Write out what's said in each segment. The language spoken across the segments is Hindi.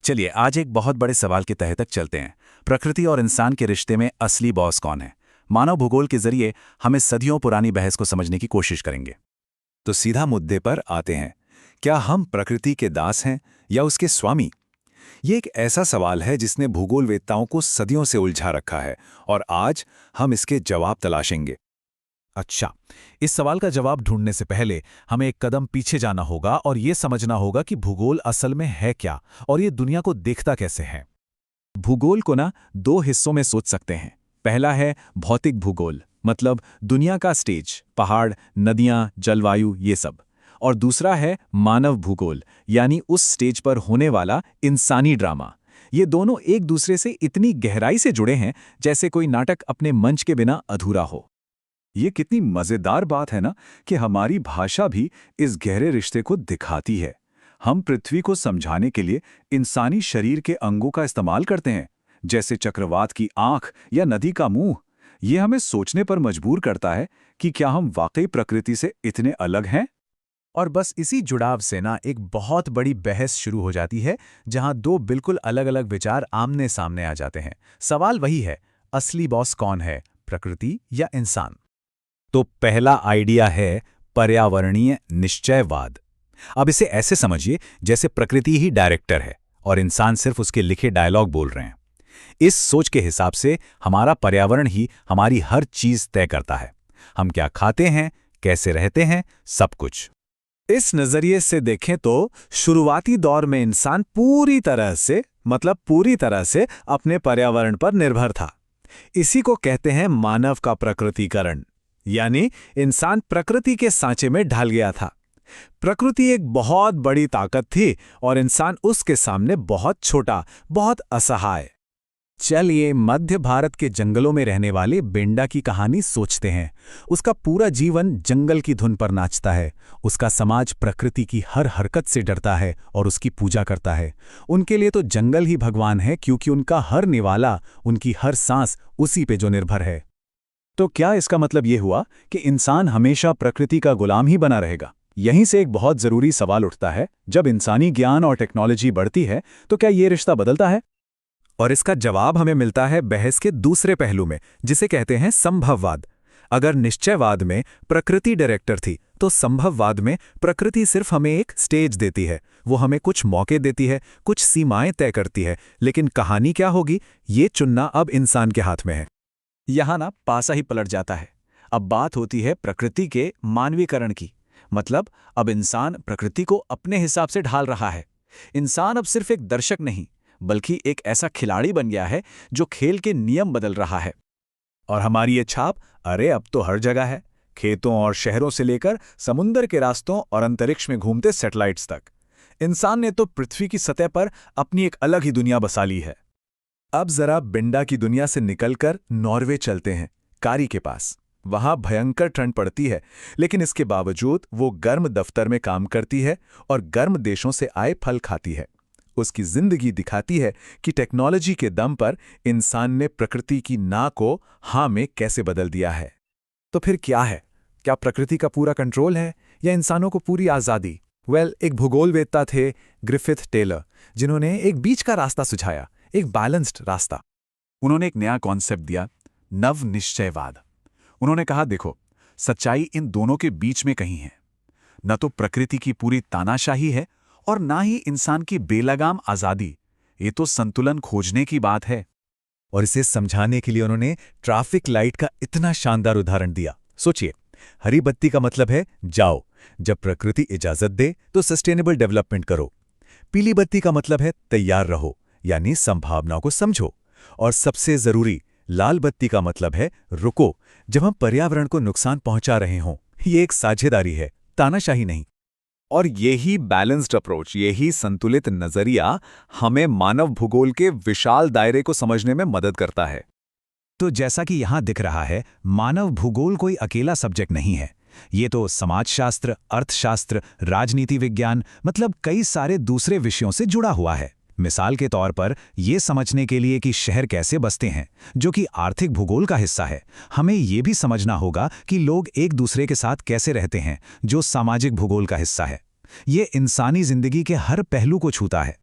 चलिए आज एक बहुत बड़े सवाल के तह तक चलते हैं। प्रकृति और इंसान के रिश्ते में असली बॉस कौन है? मानव भूगोल के जरिए हम इस सदियों पुरानी बहस को समझने की कोशिश करेंगे। तो सीधा मुद्दे पर आते हैं। क्या हम प्रकृति के दास हैं या उसके स्वामी? ये एक ऐसा सवाल है जिसने भूगोलवेत्ताओं को सदियों से उलझा रखा है और आज हम इसके जवाब तलाशेंगे। अच्छा, इस सवाल का जवाब ढूंढने से पहले हमें एक कदम पीछे जाना होगा और ये समझना होगा कि भूगोल असल में है क्या और ये दुनिया को देखता कैसे है। भूगोल को ना दो हिस्सों में सोच सकते हैं। पहला है भौतिक भूगोल, मतलब दुनिया का स्टेज, पहाड़, नदियां, जलवायु, ये सब। और दूसरा है मानव भूगोल, यानी उस स्टेज पर होने वाला इंसानी ड्रामा। ये दोनों एक दूसरे से इतनी गहराई से जुड़े हैं जैसे कोई नाटक अपने मंच के बिना अधूरा हो। ये कितनी मजेदार बात है ना कि हमारी भाषा भी इस गहरे रिश्ते को दिखाती है। हम पृथ्वी को समझाने के लिए इंसानी शरीर के अंगों का इस्तेमाल करते हैं, जैसे चक्रवात की आंख या नदी का मुंह। ये हमें सोचने पर मजबूर करता है कि क्या हम वाकई प्रकृति से इतने अलग हैं? और बस इसी जुड़ाव से ना एक बहुत बड़ी बहस शुरू हो जाती है, जहां दो बिल्कुल अलग अलग विचार आमने सामने आ जाते हैं। सवाल वही है, असली बॉस कौन है, प्रकृति या इंसान? तो पहला आइडिया है पर्यावरणीय निश्चयवाद। अब इसे ऐसे समझिए जैसे प्रकृति ही डायरेक्टर है और इंसान सिर्फ उसके लिखे डायलॉग बोल रहे हैं। इस सोच के हिसाब से हमारा पर्यावरण ही हमारी हर चीज तय करता है। हम क्या खाते हैं, कैसे रहते हैं, सब कुछ। इस नजरिए से देखें तो शुरुआती दौर में इंसान पूरी तरह से अपने पर्यावरण पर निर्भर था। इसी को कहते हैं मानव का प्रकृतिकरण, यानी इंसान प्रकृति के सांचे में ढल गया था। प्रकृति एक बहुत बड़ी ताकत थी और इंसान उसके सामने बहुत छोटा, बहुत असहाय। चलिए मध्य भारत के जंगलों में रहने वाले बेंडा की कहानी सोचते हैं। उसका पूरा जीवन जंगल की धुन पर नाचता है। उसका समाज प्रकृति की हर हरकत से डरता है और उसकी पूजा करता है। उनके लिए तो जंगल ही भगवान है, क्योंकि उनका हर निवाला, उनकी हर सांस उसी पे जो निर्भर है। तो क्या इसका मतलब ये हुआ कि इंसान हमेशा प्रकृति का गुलाम ही बना रहेगा? यहीं से एक बहुत जरूरी सवाल उठता है, जब इंसानी ज्ञान और टेक्नोलॉजी बढ़ती है तो क्या ये रिश्ता बदलता है? और इसका जवाब हमें मिलता है बहस के दूसरे पहलू में, जिसे कहते हैं संभववाद। अगर निश्चयवाद में प्रकृति डायरेक्टर थी, तो संभववाद में प्रकृति सिर्फ हमें एक स्टेज देती है। वो हमें कुछ मौके देती है, कुछ सीमाएं तय करती है, लेकिन कहानी क्या होगी, ये चुनना अब इंसान के हाथ में है। यहाँ ना पासा ही पलट जाता है। अब बात होती है प्रकृति के मानवीकरण की। मतलब अब इंसान प्रकृति को अपने हिसाब से ढाल रहा है। इंसान अब सिर्फ एक दर्शक नहीं, बल्कि एक ऐसा खिलाड़ी बन गया है जो खेल के नियम बदल रहा है। और हमारी ये छाप अब तो हर जगह है, खेतों और शहरों से लेकर समुंदर के रास्तों और अंतरिक्ष में घूमते सैटेलाइट्स तक। इंसान ने तो पृथ्वी की सतह पर अपनी एक अलग ही दुनिया बसा ली है। अब जरा बिंडा की दुनिया से निकलकर नॉर्वे चलते हैं, कारी के पास। वहां भयंकर ठंड पड़ती है, लेकिन इसके बावजूद वो गर्म दफ्तर में काम करती है और गर्म देशों से आए फल खाती है। उसकी जिंदगी दिखाती है कि टेक्नोलॉजी के दम पर इंसान ने प्रकृति की ना को हाँ में कैसे बदल दिया है। तो फिर क्या है? क्या प्रकृति का पूरा कंट्रोल है या इंसानों को पूरी आज़ादी? एक भूगोलवेत्ता थे ग्रिफिथ टेलर, जिन्होंने एक बीच का रास्ता सुझाया, एक बैलेंस्ड रास्ता। उन्होंने एक नया कॉन्सेप्ट दिया, नव निश्चयवाद। उन्होंने कहा, देखो, सच्चाई इन दोनों के बीच में कहीं है। न तो प्रकृति की पूरी तानाशाही है और ना ही इंसान की बेलगाम आज़ादी। ये तो संतुलन खोजने की बात है। और इसे समझाने के लिए उन्होंने ट्रैफिक लाइट का इतना शानदार उदाहरण दिया। सोचिए, हरी बत्ती का मतलब है जाओ, जब प्रकृति इजाजत दे तो सस्टेनेबल डेवलपमेंट करो। पीली बत्ती का मतलब है तैयार रहो, यानी संभावनाओं को समझो। और सबसे जरूरी, लाल बत्ती का मतलब है रुको, जब हम पर्यावरण को नुकसान पहुंचा रहे हों। ये एक साझेदारी है, तानाशाही नहीं। और यही बैलेंस्ड अप्रोच, यही संतुलित नजरिया हमें मानव भूगोल के विशाल दायरे को समझने में मदद करता है। तो जैसा कि यहां दिख रहा है, मानव भूगोल कोई अकेला सब्जेक्ट नहीं है। ये तो समाजशास्त्र, अर्थशास्त्र, राजनीति विज्ञान, मतलब कई सारे दूसरे विषयों से जुड़ा हुआ है। मिसाल के तौर पर ये समझने के लिए कि शहर कैसे बसते हैं, जो कि आर्थिक भूगोल का हिस्सा है, हमें ये भी समझना होगा कि लोग एक दूसरे के साथ कैसे रहते हैं, जो सामाजिक भूगोल का हिस्सा है। ये इंसानी जिंदगी के हर पहलू को छूता है।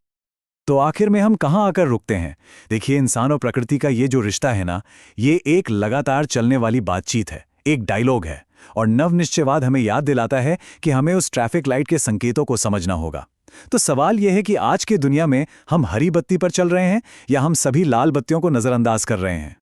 तो आखिर में हम कहाँ आकर रुकते हैं? देखिए, इंसान और प्रकृति का ये जो रिश्ता है ना, ये एक लगातार चलने वाली बातचीत है, एक डायलॉग है। और नवनिश्चयवाद हमें याद दिलाता है कि हमें उस ट्रैफिक लाइट के संकेतों को समझना होगा। तो सवाल यह है कि आज की दुनिया में हम हरी बत्ती पर चल रहे हैं या हम सभी लाल बत्तियों को नजरअंदाज कर रहे हैं?